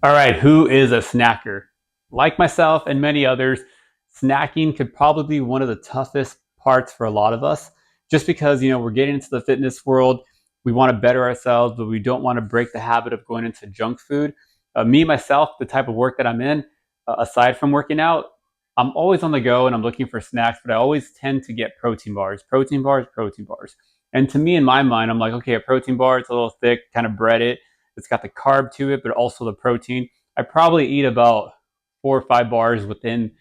All right, who is a snacker? Like myself and many others, snacking could probably be one of the toughest parts for a lot of us, just because we're getting into the fitness world. We want to better ourselves, but we don't want to break the habit of going into junk food. Me myself, the type of work that I'm in, aside from working out, I'm always on the go and I'm looking for snacks, but I always tend to get protein bars, protein bars, protein bars. And to me, in my mind, I'm like, okay, a protein bar, it's a little thick, kind of bread it. It's got the carb to it, but also the protein. I probably eat about 4 or 5 bars within,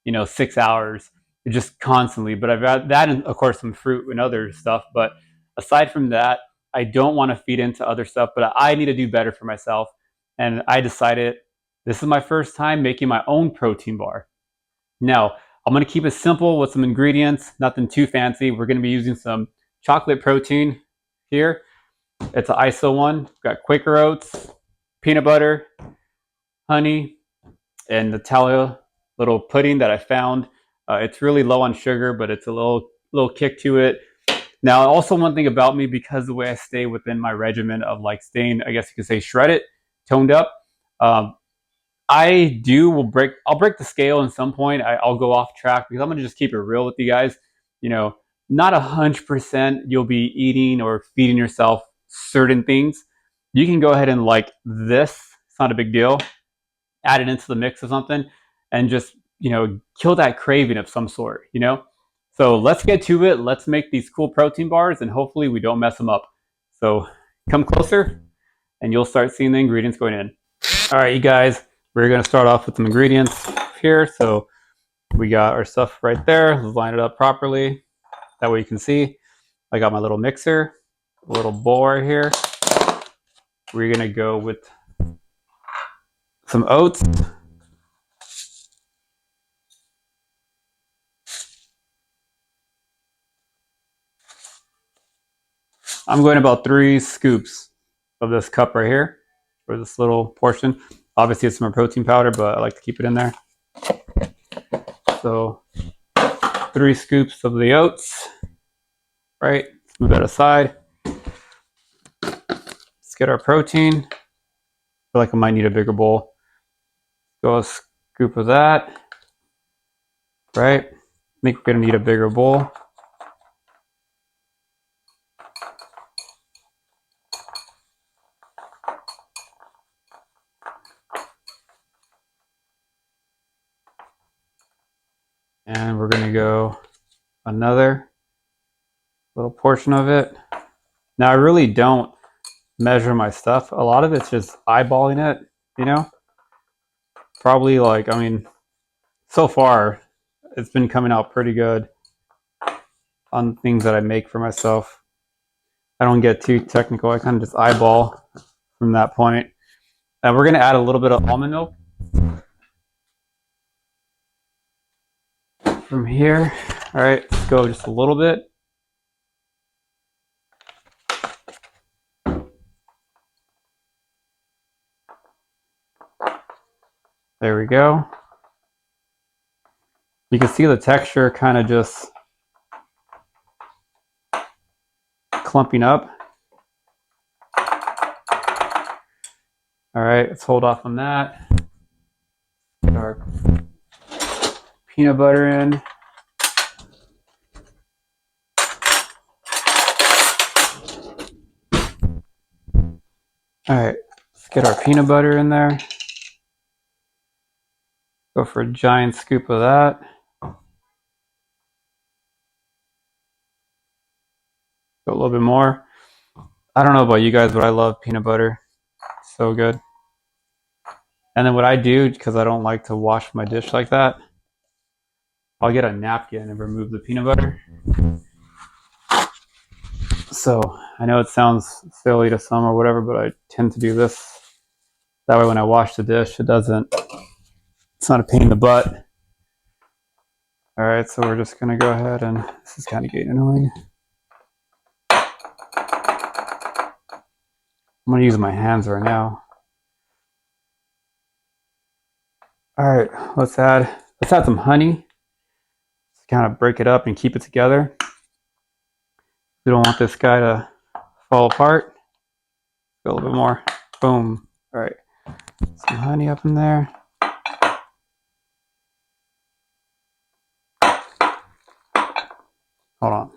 6 hours, just constantly. But I've got that, and of course, some fruit and other stuff. But aside from that, I don't want to feed into other stuff. But I need to do better for myself, and I decided this is my first time making my own protein bar. Now, I'm going to keep it simple with some ingredients, nothing too fancy. We're going to be using some chocolate protein here. It's an ISO one. We've got Quaker oats, peanut butter, honey, and Nutella little pudding that I found. It's really low on sugar, but it's a little kick to it. Now, also one thing about me, because the way I stay within my regimen of like staying, I guess you could say, shredded, toned up. Um, I'll break the scale at some point. I'll go off track because I'm gonna just keep it real with you guys. You know, not 100% you'll be eating or feeding yourself certain things. You can go ahead and like this. It's not a big deal. Add it into the mix of something and just, kill that craving of some sort. So let's get to it. Let's make these cool protein bars and hopefully we don't mess them up. So come closer and you'll start seeing the ingredients going in. All right, you guys, we're going to start off with some ingredients here. So we got our stuff right there. Let's line it up properly. That way you can see. I got my little mixer, a little bowl right here. We're going to go with some oats. I'm going about 3 scoops of this cup right here, for this little portion. Obviously it's some protein powder, but I like to keep it in there. So 3 scoops of the oats, right? Let's move that aside. Let's get our protein. I feel like I might need a bigger bowl. Go a scoop of that, right? I think we're gonna need a bigger bowl. And we're gonna go another little portion of it. Now I really don't measure my stuff. A lot of it's just eyeballing it, Probably like, so far it's been coming out pretty good on things that I make for myself. I don't get too technical. I kind of just eyeball from that point. And we're gonna add a little bit of almond milk from here. All right, let's go just a little bit. There we go. You can see the texture kind of just clumping up. All right, let's hold off on that. Get our peanut butter in. All right, let's get our peanut butter in there. Go for a giant scoop of that. Go a little bit more. I don't know about you guys, but I love peanut butter. It's so good. And then what I do, because I don't like to wash my dish like that, I'll get a napkin and remove the peanut butter. So I know it sounds silly to some or whatever, but I tend to do this. That way when I wash the dish, it's not a pain in the butt. All right, so we're just gonna go ahead and, this is kind of getting annoying. I'm gonna use my hands right now. All right, let's add some honey. Let's kind of break it up and keep it together. We don't want this guy to fall apart. Go a little bit more. Boom. All right. Some honey up in there. Hold on.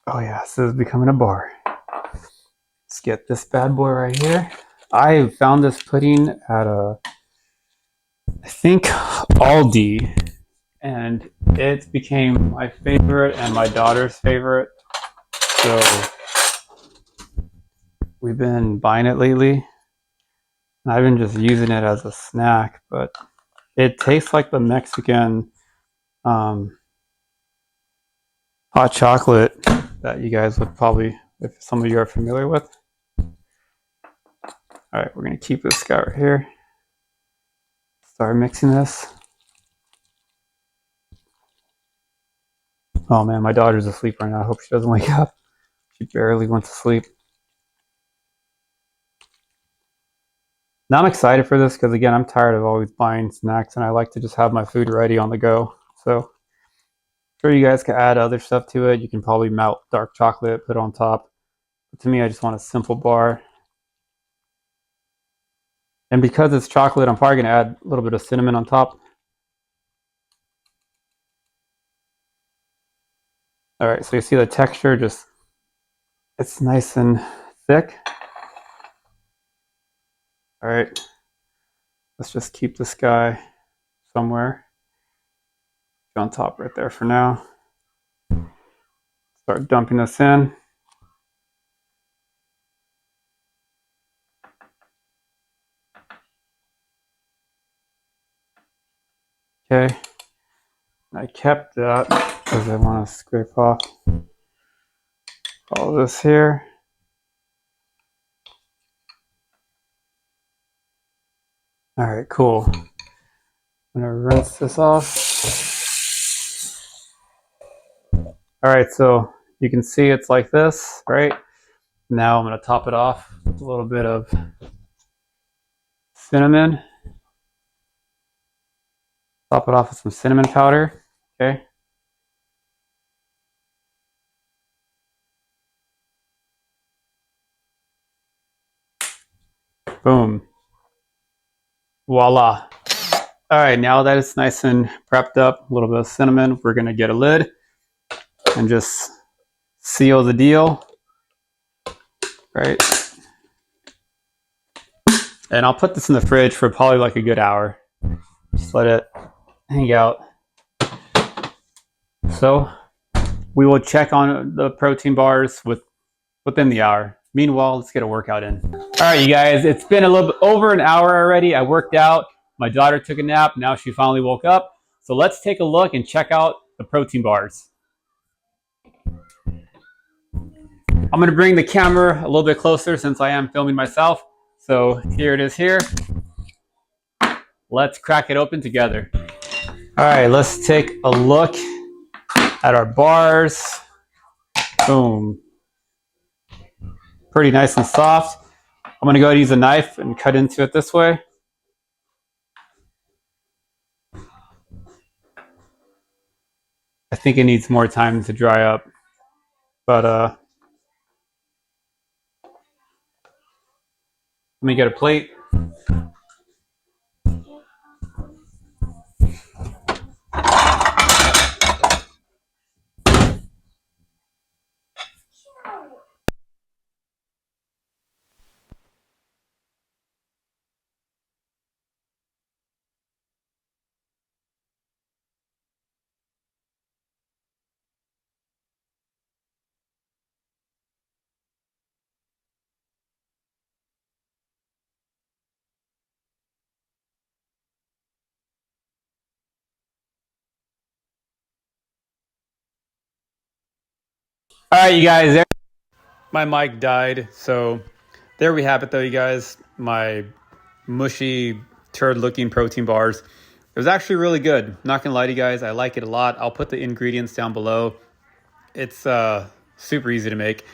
Oh yeah, this is becoming a bar. Let's get this bad boy right here. I found this pudding at I think Aldi, and it became my favorite and my daughter's favorite. So we've been buying it lately. And I've been just using it as a snack, but it tastes like the Mexican hot chocolate that you guys would probably, if some of you are familiar with. All right, we're gonna keep this guy right here. Start mixing this. Oh man, my daughter's asleep right now. I hope she doesn't wake up. She barely went to sleep. Now I'm excited for this because again, I'm tired of always buying snacks and I like to just have my food ready on the go. So I'm sure you guys can add other stuff to it. You can probably melt dark chocolate, put it on top. But to me, I just want a simple bar. And because it's chocolate, I'm probably gonna add a little bit of cinnamon on top. All right, so you see the texture, just, it's nice and thick. All right, let's just keep this guy somewhere on top right there for now. Start dumping this in. Okay, I kept that because I want to scrape off all this here. All right, cool. I'm gonna rinse this off. All right, so you can see it's like this, right? Now I'm gonna top it off with a little bit of cinnamon. Top it off with some cinnamon powder, okay? Boom. Voila. All right, now that it's nice and prepped up, a little bit of cinnamon, we're gonna get a lid and just seal the deal, right? And I'll put this in the fridge for probably like a good hour. Just let it hang out. So we will check on the protein bars within the hour. Meanwhile, let's get a workout in. All right, you guys, it's been a little bit over an hour already. I worked out. My daughter took a nap. Now she finally woke up. So let's take a look and check out the protein bars. I'm gonna bring the camera a little bit closer since I am filming myself. So here it is here. Let's crack it open together. All right, let's take a look at our bars. Boom. Pretty nice and soft. I'm gonna go ahead and use a knife and cut into it this way. I think it needs more time to dry up, but let me get a plate. All right, you guys, my mic died, so there we have it though, you guys. My mushy turd looking protein bars. It was actually really good. Not gonna lie to you guys, I like it a lot. I'll put the ingredients down below. It's super easy to make,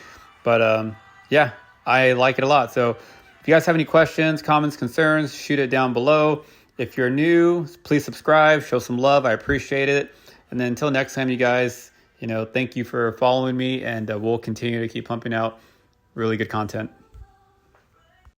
but yeah, I like it a lot. So if you guys have any questions, comments, concerns, shoot it down below. If you're new, please subscribe, show some love. I appreciate it. And then until next time, you guys, thank you for following me, and we'll continue to keep pumping out really good content.